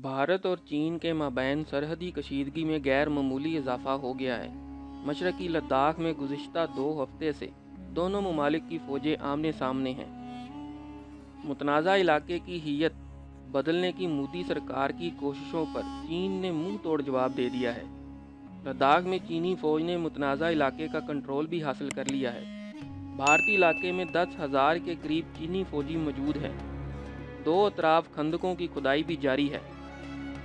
بھارت اور چین کے مابین سرحدی کشیدگی میں غیر معمولی اضافہ ہو گیا ہے۔ مشرقی لداخ میں گزشتہ 2 ہفتے سے دونوں ممالک کی فوجیں آمنے سامنے ہیں۔ متنازع علاقے کی حیت بدلنے کی مودی سرکار کی کوششوں پر چین نے منہ توڑ جواب دے دیا ہے۔ لداخ میں چینی فوج نے متنازع علاقے کا کنٹرول بھی حاصل کر لیا ہے۔ بھارتی علاقے میں 10,000 کے قریب چینی فوجی موجود ہیں۔ 2 اطراف خندقوں کی کھدائی بھی جاری ہے۔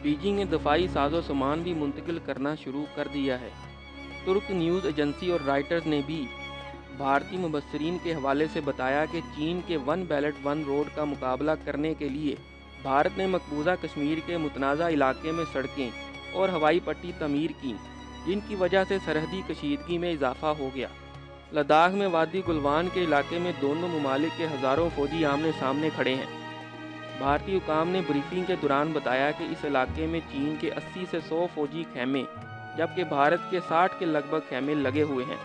بیجنگ نے دفاعی ساز و سامان بھی منتقل کرنا شروع کر دیا ہے۔ ترک نیوز ایجنسی اور رائٹرز نے بھی بھارتی مبصرین کے حوالے سے بتایا کہ چین کے ون بیلٹ ون روڈ کا مقابلہ کرنے کے لیے بھارت نے مقبوضہ کشمیر کے متنازع علاقے میں سڑکیں اور ہوائی پٹی تعمیر کی، جن کی وجہ سے سرحدی کشیدگی میں اضافہ ہو گیا۔ لداخ میں وادی گلوان کے علاقے میں دونوں ممالک کے ہزاروں فوجی آمنے سامنے کھڑے ہیں۔ بھارتی حکام نے بریفنگ کے دوران بتایا کہ اس علاقے میں چین کے 80 سے 100 فوجی خیمے جبکہ بھارت کے 60 کے لگ بھگ خیمے لگے ہوئے ہیں۔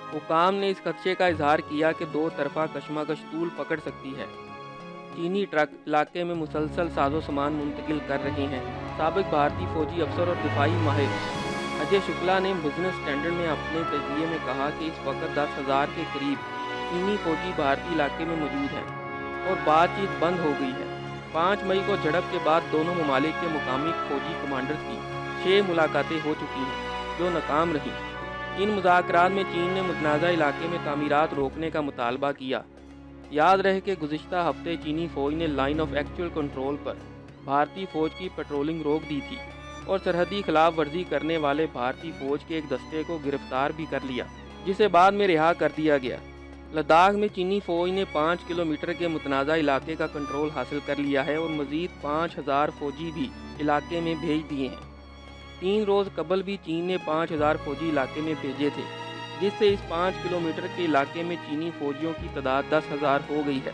حکام نے اس خدشے کا اظہار کیا کہ 2 طرفہ کشمکش طول پکڑ سکتی ہے۔ چینی ٹرک علاقے میں مسلسل ساز و سامان منتقل کر رہے ہیں۔ سابق بھارتی فوجی افسر اور دفاعی ماہر اجے شکلا نے بزنس اسٹینڈرڈ میں اپنے تجزیے میں کہا کہ اس وقت 10,000 کے قریب چینی فوجی بھارتی علاقے میں موجود ہیں اور بات چیت بند ہو گئی ہے۔ 5 مئی کو جھڑپ کے بعد دونوں ممالک کے مقامی فوجی کمانڈرز کی 6 ملاقاتیں ہو چکی ہیں، جو ناکام رہیں۔ ان مذاکرات میں چین نے متنازع علاقے میں تعمیرات روکنے کا مطالبہ کیا۔ یاد رہے کہ گزشتہ ہفتے چینی فوج نے لائن آف ایکچوئل کنٹرول پر بھارتی فوج کی پیٹرولنگ روک دی تھی اور سرحدی خلاف ورزی کرنے والے بھارتی فوج کے ایک دستے کو گرفتار بھی کر لیا، جسے بعد میں رہا کر دیا گیا۔ لداخ میں چینی فوج نے 5 کلومیٹر کے متنازع علاقے کا کنٹرول حاصل کر لیا ہے اور مزید 5,000 فوجی بھی علاقے میں بھیج دیے ہیں۔ 3 روز قبل بھی چین نے 5,000 فوجی علاقے میں بھیجے تھے، جس سے اس 5 کلومیٹر کے علاقے میں چینی فوجیوں کی تعداد 10,000 ہو گئی ہے۔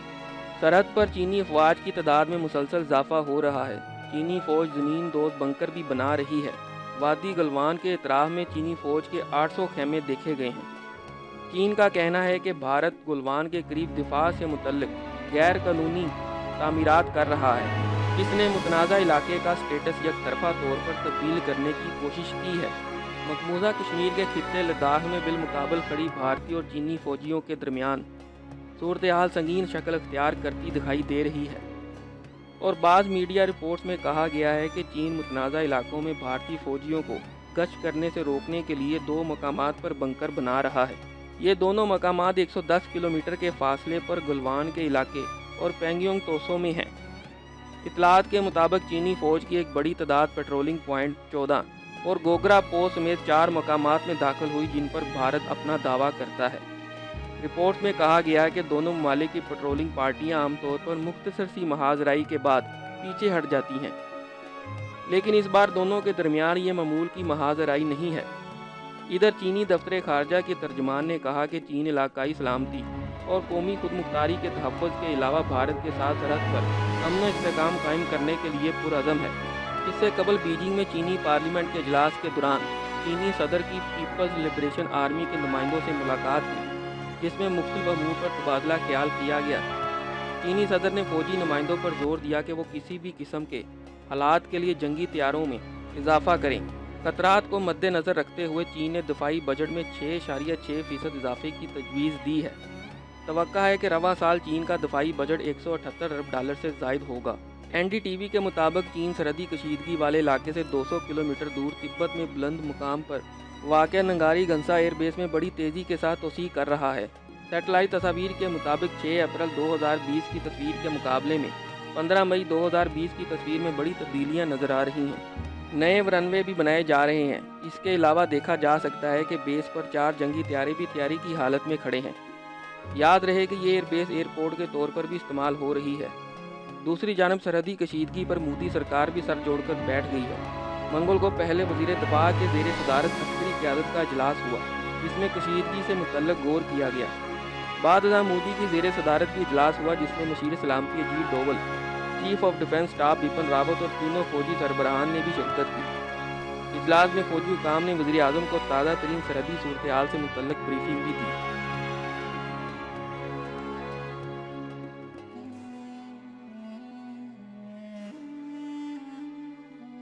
سرحد پر چینی افواج کی تعداد میں مسلسل اضافہ ہو رہا ہے۔ چینی فوج زمین دوز بنکر بھی بنا رہی ہے۔ وادی گلوان کے اطراف میں چینی فوج کے 800 خیمے دیکھے گئے ہیں۔ چین کا کہنا ہے کہ بھارت گلوان کے قریب دفاع سے متعلق غیر قانونی تعمیرات کر رہا ہے، جس نے متنازع علاقے کا سٹیٹس یک طرفہ طور پر تبدیل کرنے کی کوشش کی ہے۔ مقبوضہ کشمیر کے خطے لداخ میں بالمقابل کھڑی بھارتی اور چینی فوجیوں کے درمیان صورتحال سنگین شکل اختیار کرتی دکھائی دے رہی ہے، اور بعض میڈیا رپورٹس میں کہا گیا ہے کہ چین متنازع علاقوں میں بھارتی فوجیوں کو گشت کرنے سے روکنے کے لیے 2 مقامات پر بنکر بنا رہا ہے۔ یہ دونوں مقامات 110 کلومیٹر کے فاصلے پر گلوان کے علاقے اور پینگیونگ توسو میں ہیں۔ اطلاعات کے مطابق چینی فوج کی ایک بڑی تعداد پیٹرولنگ پوائنٹ 14 اور گوگرا پوسٹ سمیت 4 مقامات میں داخل ہوئی، جن پر بھارت اپنا دعویٰ کرتا ہے۔ رپورٹ میں کہا گیا ہے کہ دونوں ممالک کی پیٹرولنگ پارٹیاں عام طور پر مختصر سی محاذ رائی کے بعد پیچھے ہٹ جاتی ہیں، لیکن اس بار دونوں کے درمیان یہ معمول کی محاذ رائی نہیں ہے۔ ادھر چینی دفتر خارجہ کے ترجمان نے کہا کہ چین علاقائی سلامتی اور قومی خود مختاری کے تحفظ کے علاوہ بھارت کے ساتھ سرحد پر امن و استحکام قائم کرنے کے لیے پرعزم ہے۔ اس سے قبل بیجنگ میں چینی پارلیمنٹ کے اجلاس کے دوران چینی صدر کی پیپلز لبریشن آرمی کے نمائندوں سے ملاقات کی، جس میں مختلف امور پر تبادلہ خیال کیا گیا۔ چینی صدر نے فوجی نمائندوں پر زور دیا کہ وہ کسی بھی قسم کے حالات کے لیے جنگی تیاریوں میں اضافہ کریں۔ خطرات کو مد نظر رکھتے ہوئے چین نے دفاعی بجٹ میں 6.6% اضافے کی تجویز دی ہے۔ توقع ہے کہ رواں سال چین کا دفاعی بجٹ $178 ارب سے زائد ہوگا۔ این ڈی ٹی وی کے مطابق چین سرحدی کشیدگی والے علاقے سے 200 کلومیٹر دور تبت میں بلند مقام پر واقع ننگاری گنسا ایئر بیس میں بڑی تیزی کے ساتھ توسیع کر رہا ہے۔ سیٹلائٹ تصاویر کے مطابق 6 اپریل 2020 کی تصویر کے مقابلے میں 15 مئی 2020 کی تصویر میں بڑی تبدیلیاں نظر آ رہی ہیں۔ نئے رن وے بھی بنائے جا رہے ہیں۔ اس کے علاوہ دیکھا جا سکتا ہے کہ بیس پر 4 جنگی طیارے بھی تیاری کی حالت میں کھڑے ہیں۔ یاد رہے کہ یہ ایئر بیس ایئرپورٹ کے طور پر بھی استعمال ہو رہی ہے۔ دوسری جانب سرحدی کشیدگی پر مودی سرکار بھی سر جوڑ کر بیٹھ گئی ہے۔ منگل کو پہلے وزیر دفاع کے زیر صدارت عسکری قیادت کا اجلاس ہوا، جس میں کشیدگی سے متعلق غور کیا گیا۔ بعد ازاں مودی کی زیر صدارت بھی اجلاس ہوا، جس میں مشیر سلامتی Ajit double, chief of defence staff Bipin Rawat اور تینوں فوجی سربراہان نے بھی شرکت کی۔ اجلاس میں فوجی حکام نے وزیر اعظم کو تازہ ترین سرحدی صورتحال سے متعلق بریفنگ بھی دی۔